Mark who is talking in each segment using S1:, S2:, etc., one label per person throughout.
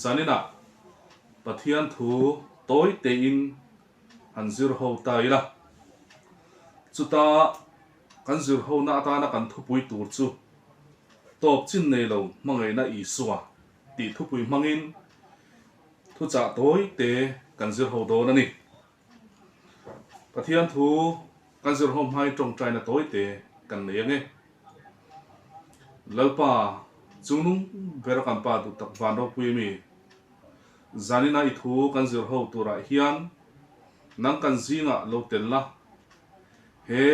S1: zanina pathian thu toy te in han zir ho tai la chuta kan zir ho na ta na kan thu pui tur chu top chin nei lo mangai na I suwa ti thu pui mangin thu cha toy te kan zir ho do na ni pathian thu kan zir ho mai trong trai na toy te kan nei nge lalpa chunung vera kan pa du tak van ro pui mi zanina I thu kan zir ho tura hian nang kan zinga lo tel la he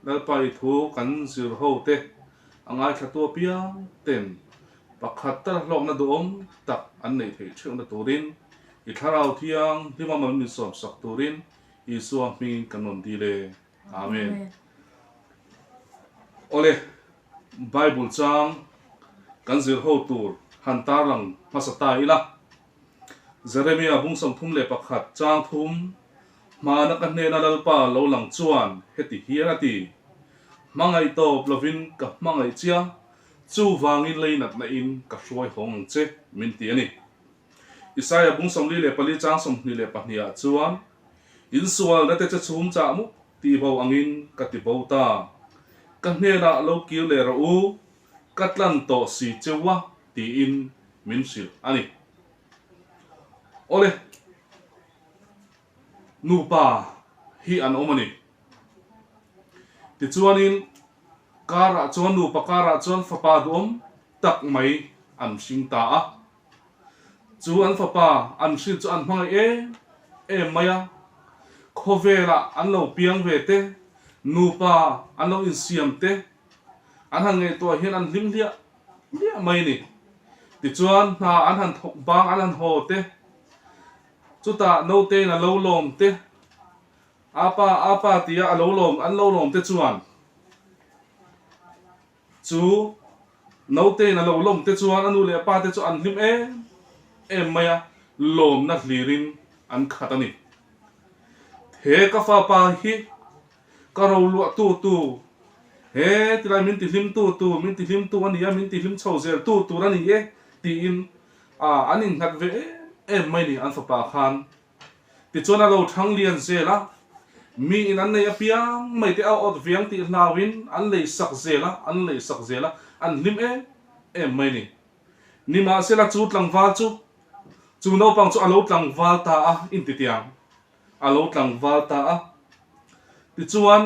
S1: lalpa I thu kan zir ho te angai thatu pia ten pakhat ta lok na dom tak an nei thei theng na turin I tharau thiang lima man ni som sak turin Isua mi kanon dile amen ole Bible chang kan zir ho tur han tar lang masata ila Jeremiah bung som thum le pakhat chang thum ma na kan ne na lalpa lo lang chuan heti hian ati mangai to plovin ka mangai chia chu wangin leinat na in ka hruai hong che min ti ani Isaiah bung som li le pali chang som ni le pahnia chuan in sual na te cha chum cha mu ti bo angin ka ti bo ta ka hne na lo kil le ro u katlan to si chewa ti in min sil ani ole nupa hi an omani ti chuanin kara chuan nupa kara chuan fapa dom tak mai an sing ta a chu an fapa an shin chu an hmang e maya khovela an lo piang ve te nupa an lo in siam te an han nge to hian an lim lia mai ni ti chuan na an han thok bang an han ho te chuta no te na lo lom te apa tia a lo lom an lo lom te chuan chu no te na lo lom te chuan anu le pa te chu an lim em maya lom na hlirin an khatani he ka fa pa hi ka ro lu tu he tira min ti lim tu min ti lim tu ani ya min ti lim chho zel tu rani e ti in anin hat ve em mai ni an fa pa khan ti chona lo thang lian zela mi in an nei apiang mai te out viang ti nawin an lei sak zela an lim em mai ni ma sela chu tlang wa chu no pang chu alo tlang wa ta a in ti tiang alo tlang wa ta a ti chuan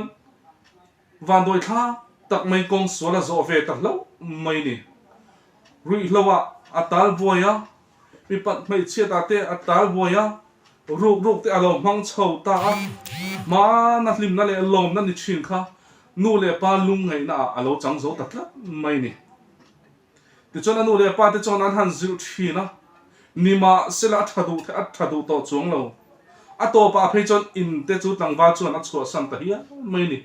S1: van doi tha tak mai kong suala zo ve tak lo mai ni rui lowa atal boya mi pat mai chia ta te atal boya ruk te alo mang chho ta a ma na lim na le lom na ni chin kha nu le pa lung ngai na alo chang zo tak la mai ni ti chona nu le pa te chona han zil thina nima sela thadu to chung lo a to pa phei chon in te chu tlang wa chuan a chhuwa sam ta hiya mai ni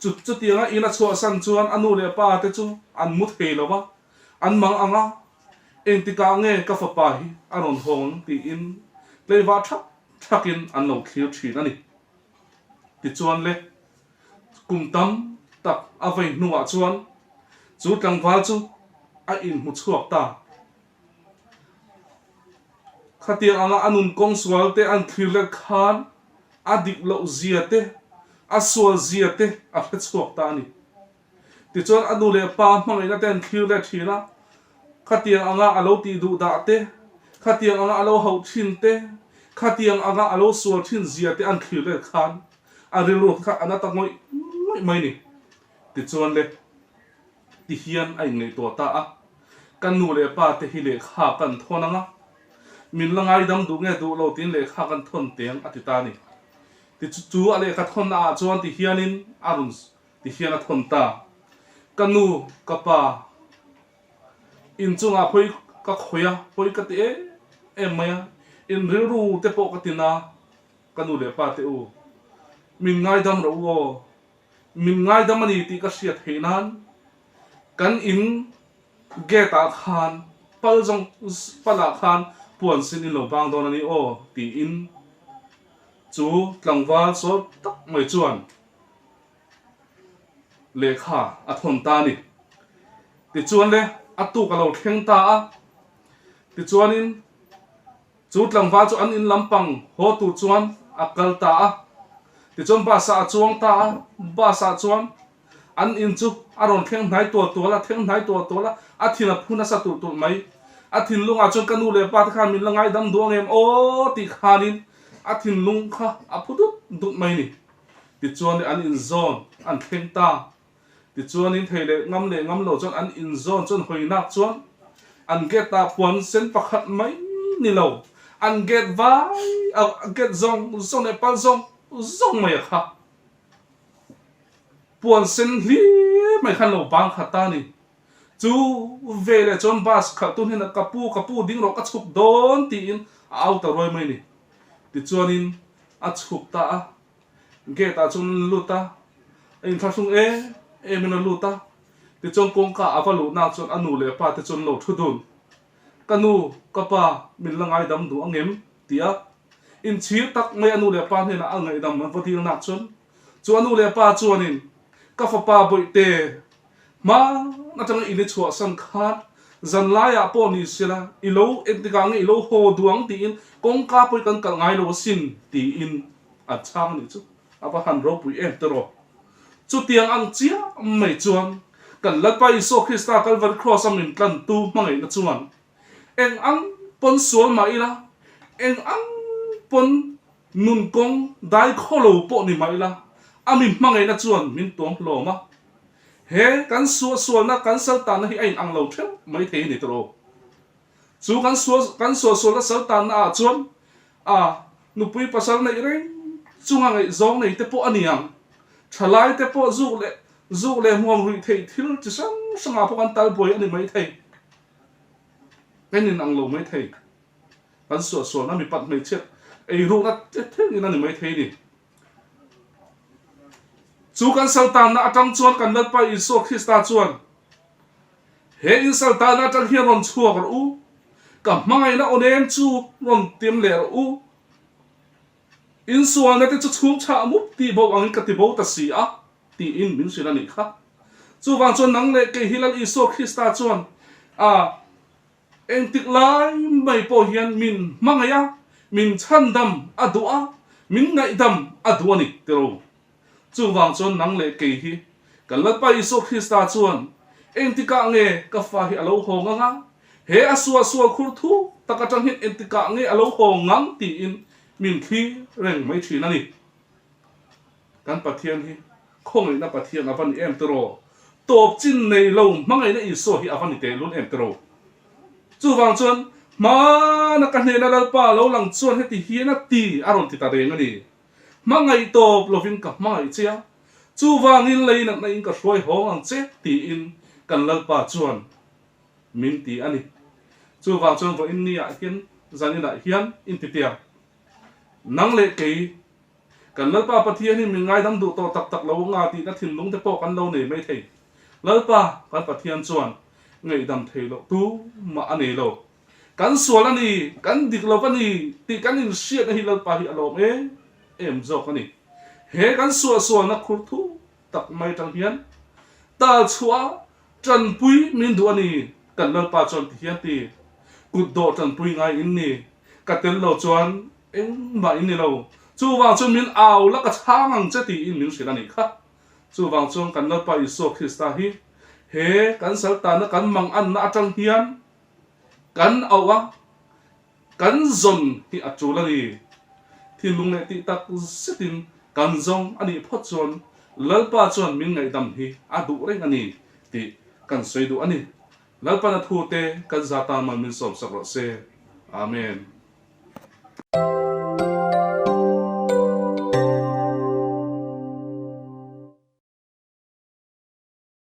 S1: chu tianga ina chhuwa san chuan anu le pa te chu an mut hei lowa an mang anga eng ti ka nge ka fa pa hi aron hong ti in leiwa thakin an lo khlir thin ani ti chuan le kumtam tak avei nuwa chuan chu tlang wa chu a in mu chuak ta khatiang anga anun kong swal te an khirle khan adik lo zia te aswal zia te a chuak ta ni ti chuan anu le pa hmangai na ten khirle thina khatiang anga alo ti du da te khatiang anga alo ho thin te khatiang anga alo swal thin zia te an khirle khan a rilu kha ana ta ngoi mai ni ti chuan le ti hian ai ngei to ta a kan nu le pa te hi le kha kan thonanga min langai dam du nge du lo tin le kha kan thon teng atita ni ti chu ale ka thon a chuan ti hianin arun ti hian a thon ta kanu kapa in chunga phoi ka khoya phoi ka te em maya in riru te po ka tina kanu le pa te u min ngai dam ro wo min ngai dam ani ti ka sia theinan kan in geta khan paljong pala khan puan sin in lo bang don ani o ti in chu tlangwal so tak mai chuan lekha a thon ta ni ti chuan le atu ka lo thleng ta a ti chuan in chút lang va chu an in lampang ho tu chuan akal ta a ti chon ba sa chuang ta ba sa chuan an in chu aron theng nai to la theng nai to la a thina phuna sa tu mai a thin lunga chon kanu le pa kha min langai dam duang em o ti khanin a thin lung kha a phudut dut mai ni ti chuan an in zone an theng ta ti chuan in theile ngam lo chon an in zone chon hoinak chuan an get ta puan sen pakhat mai ni lo an get vai get zong ne pal zong mai kha puan sen li mai khan lo bang khata ni chu vele chon bas kha tun hena kapu ding ro ka chuk don ti in out ta roi mai ni ti chuan in a chuk ta a ge ta chun luta in thasung e mena luta ti chon kong ka avalu na chon anu le pa ti chon lo thudun kanu kapa min langai dam du angem tia in chi tak mai anu le pa hena angai dam man votil na chon chu anu le pa chuan in ka fa pa boite ma na tang ini chua san khat zan laya po ni sila ilo entikang ilo ho duang ti in kong ka poi kan kal ngai lo sin ti in a chang ni chu apa han ro pui em tero chu tiang ang chia mai chuan kan lat pa iso Krista Calvary cross amin tlan tu mangai na chuan eng ang pon sual mai la eng ang pon nun kong dai kholo po ni mai la amin mangai na chuan min tong lo ma he kan sual na kan sal ta na hi ain ang lo thel mai thei ni tro chu kan sual na sal ta na chuan nu pui pasal nei reng chunga ngai zong nei te po aniang thalai te po zu le muang hui thei thil chi sang po kan tal boy ani mai thei penin ang lo mai thei kan sual na mi pat mai chet ei ru na te ni na ni mai thei ni chu kan saltan na atang chuan kan lat pa iso Krista chuan he in saltan na atang hian ron chuak ro u ka mangai na onem chu ron tim le ro u in sual na te chu chum cha mu ti bo ang ka ti bo ta si a ti in min sina ni kha chu wang chuan nang le ke hilal iso Krista chuan en tik lai mai po hian min mangaya min chan dam adua min ngai dam adua ni tero chu wang chon nang le ke hi kan lat pa iso Krista chuan en tika nge ka fa hi alo honga nga he asua khur thu takatang hin en tika nge alo hongang ti in min khi reng mai thina ni kan pathian hi khong na pathian avan em tero top chin nei lo mangai na iso hi avan te lun em tero chu wang chon ma na kan ne na pa lo lang chuan he ti hi na ti aron ti ta reng ani mangai top lovin ka mai chia chu wangin leina na in ka hroi hong ang che ti in kan lalpa chuan min ti ani chu wang chuan vo in nia hian zanina hian in ti tia nang le ke kan lalpa pathian ni min ngai dam du to tak lo nga ti na thin lung te po kan lo nei mai thei lalpa kan pathian chuan ngai dam thei lo tu ma ani lo kan sual ani kan dik lo pani ti kan in siat hi lalpa hi alo em zok ani he kan sual na khur thu tak mai tang hian ta chua tran pui min du ani kan lalpa chon ti hian ti kut do tran pui ngai in ni ka tel lo chuan eng ma in ni lo chu wang chon min aw la ka chang ang che ti in min sila ni kha chu wang chon kan lalpa iso Krista hi he kan sal ta na kan mang an na atang hian kan awa kan zon hi achula ni thi lung ne ti tak sitin kan zong ani phot chon lalpa chon min ngai dam hi adu reng ani ti kan soi du ani lalpa na thu te kan zata man min som sak ro se amen